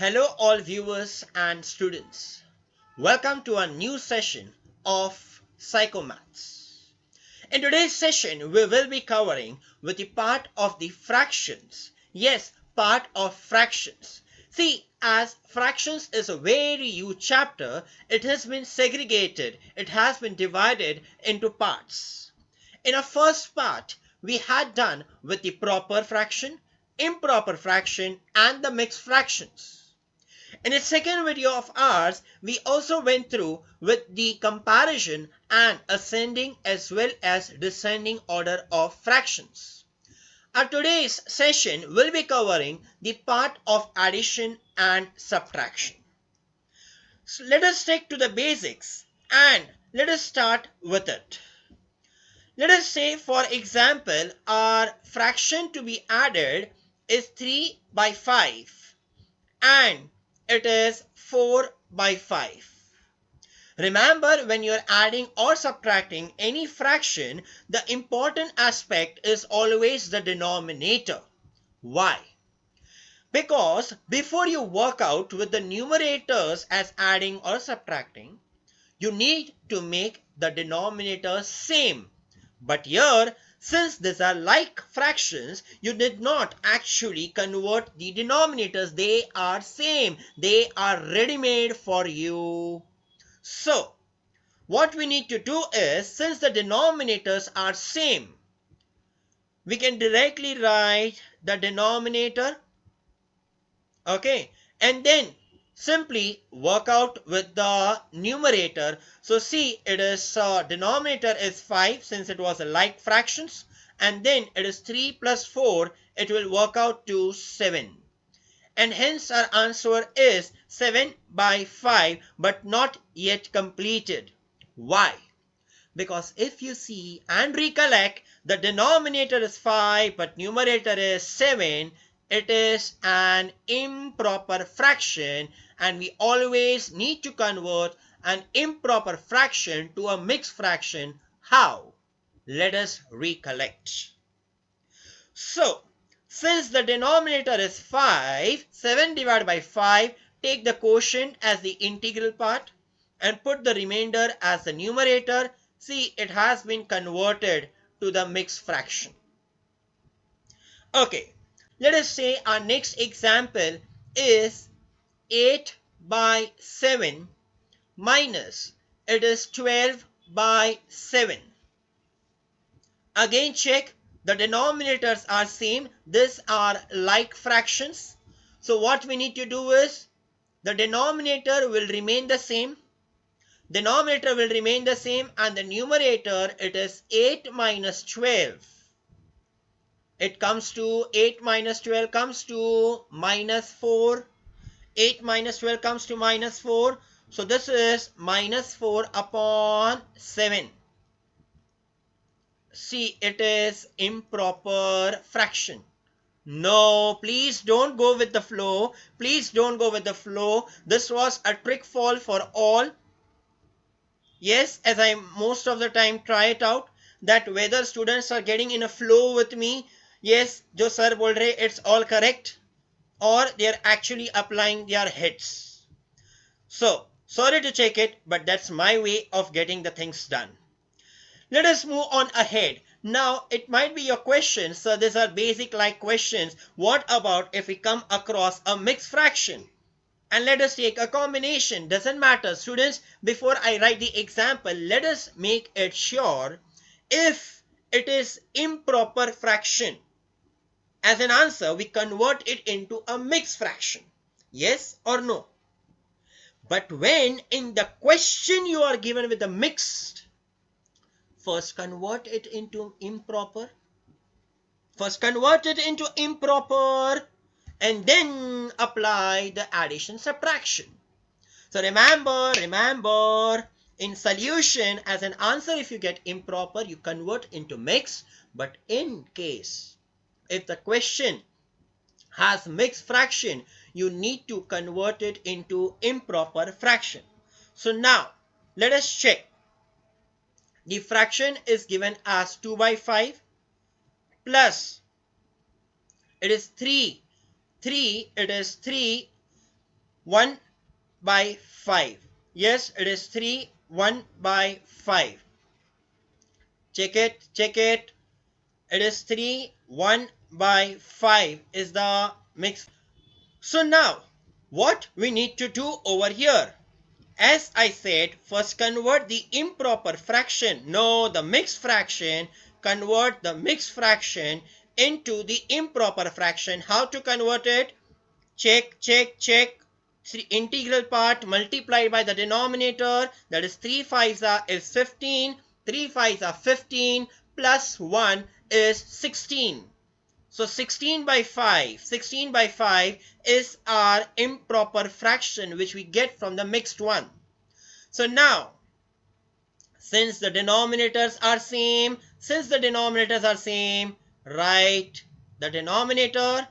Hello all viewers and students. Welcome to a new session of Psychomaths. In today's session, we will be covering with the part of the fractions. Yes, part of fractions. See, as fractions is a very huge chapter, it has been segregated. It has been divided into parts. In our first part, we had done with the proper fraction, improper fraction, and the mixed fractions. In a second video of ours, we also went through with the comparison and ascending as well as descending order of fractions. Our today's session will be covering the part of addition and subtraction. So let us stick to the basics and let us start with it. Let us say, for example, our fraction to be added is 3 by 5 and it is 4 by 5. Remember, when you're adding or subtracting any fraction, the important aspect is always the denominator. Why? Because before you work out with the numerators as adding or subtracting, you need to make the denominator same. But here, since these are like fractions, you did not actually convert the denominators. They are same. They are ready-made for you. So, what we need to do is, since the denominators are same, we can directly write the denominator, okay, and then simply work out with the numerator. So see, it is denominator is 5 since it was a like fractions, and then it is 3 plus 4, it will work out to 7. And hence our answer is 7 by 5, but not yet completed. Why? Because if you see and recollect, the denominator is 5 but numerator is 7, it is an improper fraction, and we always need to convert an improper fraction to a mixed fraction. How? Let us recollect. So, since the denominator is 5, 7 divided by 5, take the quotient as the integral part and put the remainder as the numerator. See, it has been converted to the mixed fraction. Okay. Let us say our next example is 8 by 7 minus it is 12 by 7. Again check, the denominators are same. These are like fractions. So what we need to do is, the denominator will remain the same. Denominator will remain the same, and the numerator, it is 8 minus 12. It comes to 8 minus 12 comes to minus 4. 8 minus 12 comes to minus 4. So this is minus 4 upon 7. See, it is improper fraction. No, please don't go with the flow. Please don't go with the flow. This was a trick fall for all. Yes, as I most of the time try it out, that whether students are getting in a flow with me, yes, jo sir bol rahe, it's all correct, or they are actually applying their heads. So, sorry to check it, but that's my way of getting the things done. Let us move on ahead. Now, it might be your question, so these are basic like questions. What about if we come across a mixed fraction? And let us take a combination. Doesn't matter. Students, before I write the example, let us make it sure if it is improper fraction. As an answer, we convert it into a mixed fraction. Yes or no? But when in the question you are given with a mixed, first convert it into improper. First convert it into improper and then apply the addition subtraction. So remember, in solution, as an answer, if you get improper, you convert into mixed. But in case, if the question has mixed fraction, you need to convert it into improper fraction. So now, let us check. The fraction is given as 2 by 5 plus it is 3. It is 3 1 by 5. Yes, it is 3, 1 by 5. Check it, check it. It is 3, 1 by 5 is the mix. So now, what we need to do over here? As I said, first convert the improper fraction, no, the mixed fraction, convert the mixed fraction into the improper fraction. How to convert it? Check, check, check. Integral part multiplied by the denominator, that is 3 5s is 15, 3 5s are 15, plus 1 is 16. So 16 by 5, 16 by 5 is our improper fraction which we get from the mixed one. So now, since the denominators are same, write the denominator,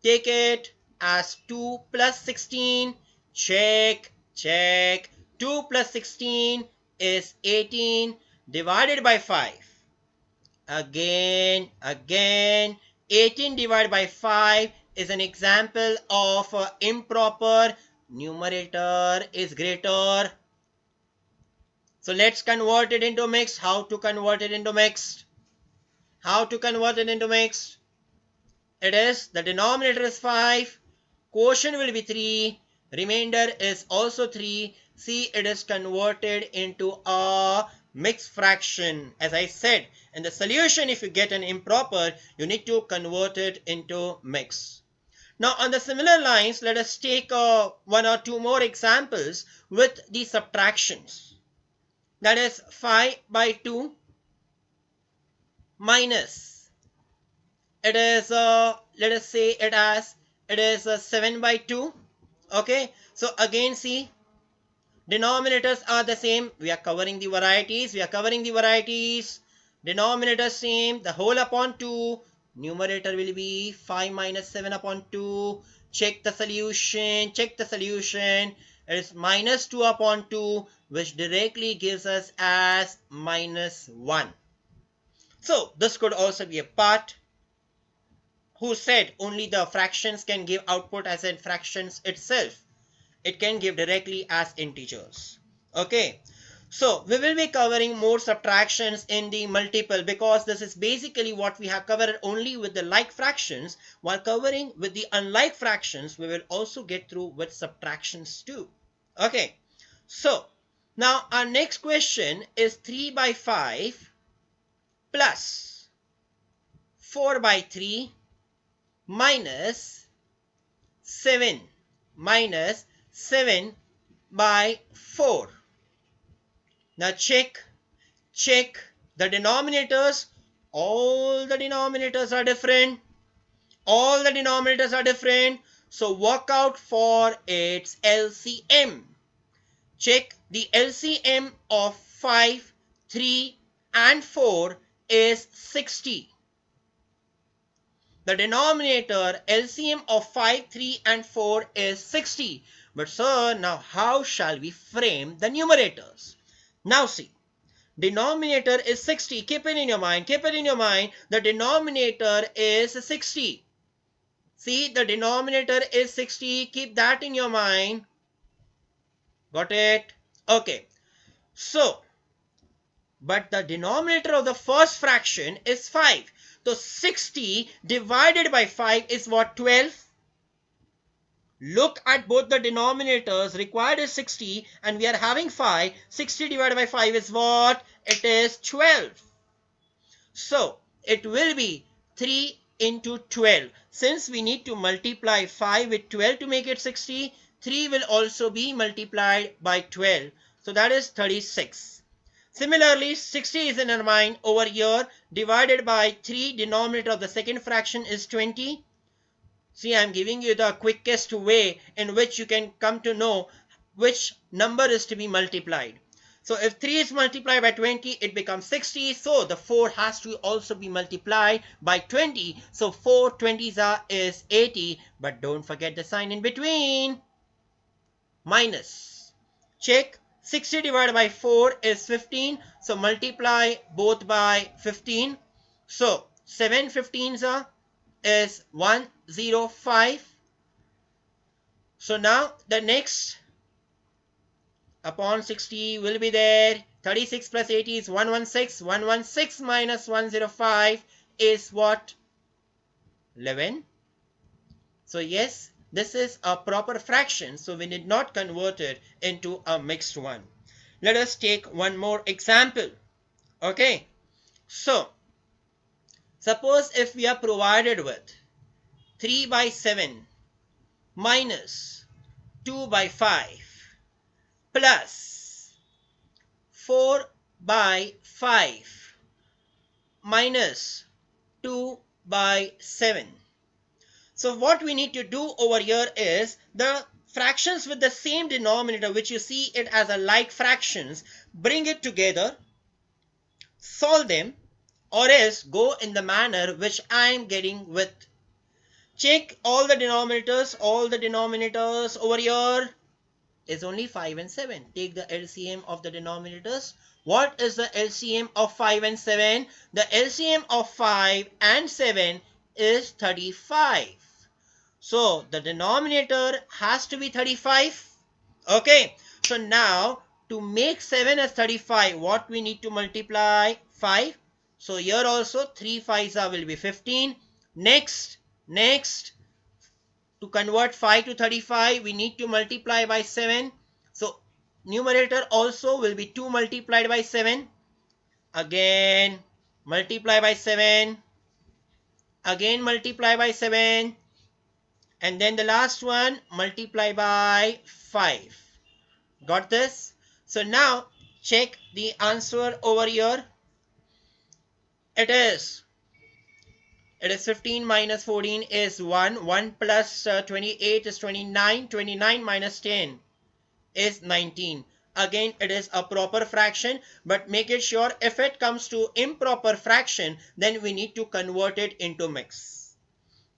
take it as 2 plus 16, check, check, 2 plus 16 is 18 divided by 5. Again, 18 divided by 5 is an example of improper numerator is greater. So let's convert it into mixed. How to convert it into mixed? How to convert it into mixed? It is, the denominator is 5, quotient will be 3, remainder is also 3. See, it is converted into a mixed fraction. As I said, in the solution, if you get an improper, you need to convert it into mixed. Now, on the similar lines, let us take one or two more examples with the subtractions. That is 5 by 2 minus, it is let us say it as, it is 7 by 2. Okay, so again see, denominators are the same. We are covering the varieties, denominator same, the whole upon 2, numerator will be 5 minus 7 upon 2. Check the solution, it is minus 2 upon 2, which directly gives us as minus 1. So this could also be a part. Who said only the fractions can give output as in fractions itself? It can give directly as integers. Okay, so we will be covering more subtractions in the multiple, because this is basically what we have covered only with the like fractions. While covering with the unlike fractions, we will also get through with subtractions too. Okay, so now our next question is 3 by 5 plus 4 by 3 minus 7 by 4. Now check the denominators. All the denominators are different. So work out for its LCM. Check the LCM of 5, 3 and 4 is 60. The denominator LCM of 5, 3 and 4 is 60. But sir, now how shall we frame the numerators? Now see, denominator is 60. Keep it in your mind. The denominator is 60. See, the denominator is 60. Keep that in your mind. Got it? Okay. So, but the denominator of the first fraction is 5. So 60 divided by 5 is what? 12. Look at both the denominators. Required is 60 and we are having 5. 60 divided by 5 is what? It is 12. So it will be 3 into 12. Since we need to multiply 5 with 12 to make it 60, 3 will also be multiplied by 12. So that is 36. Similarly, 60 is in our mind over here, divided by 3, denominator of the second fraction is 20. See, I am giving you the quickest way in which you can come to know which number is to be multiplied. So if 3 is multiplied by 20, it becomes 60. So the 4 has to also be multiplied by 20. So 4 20s is 80. But don't forget the sign in between. Minus. Check. 60 divided by 4 is 15. So multiply both by 15. So 7 15s is 105. So now the next upon 60 will be there. 36 plus 80 is 116. 116 minus 105 is what? 11. So yes, this is a proper fraction, so we need not convert it into a mixed one. Let us take one more example. Okay, so suppose if we are provided with 3 by 7 minus 2 by 5 plus 4 by 5 minus 2 by 7. So what we need to do over here is the fractions with the same denominator, which you see it as a like fractions, bring it together, solve them, or else go in the manner which I am getting with. Check all the denominators over here is only 5 and 7. Take the LCM of the denominators. What is the LCM of 5 and 7? The LCM of 5 and 7 is 35. So the denominator has to be 35. Okay. So now to make 7 as 35, what we need to multiply? 5. So here also 3 5s will be 15. Next, to convert 5 to 35, we need to multiply by 7. So numerator also will be 2 multiplied by 7. Again multiply by 7. Again multiply by 7. And then the last one, multiply by 5. Got this? So now check the answer over here. It is 15 minus 14 is 1. 1 plus 28 is 29. 29 minus 10 is 19. Again, it is a proper fraction, but make it sure if it comes to improper fraction, then we need to convert it into mix.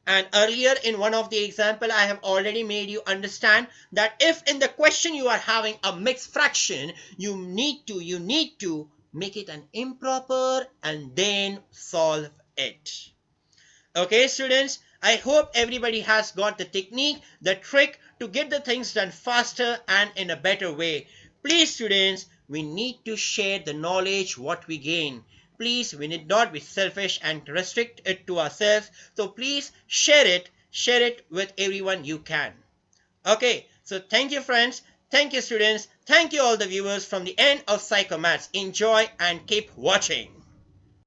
And earlier in one of the example, I have already made you understand that if in the question you are having a mixed fraction, you need to make it an improper and then solve it. Okay, students, I hope everybody has got the technique, the trick to get the things done faster and in a better way. Please, students, we need to share the knowledge what we gain. Please, we need not be selfish and restrict it to ourselves. So please share it with everyone you can. Okay, so thank you, friends. Thank you, students. Thank you all the viewers from the end of Psychomaths. Enjoy and keep watching.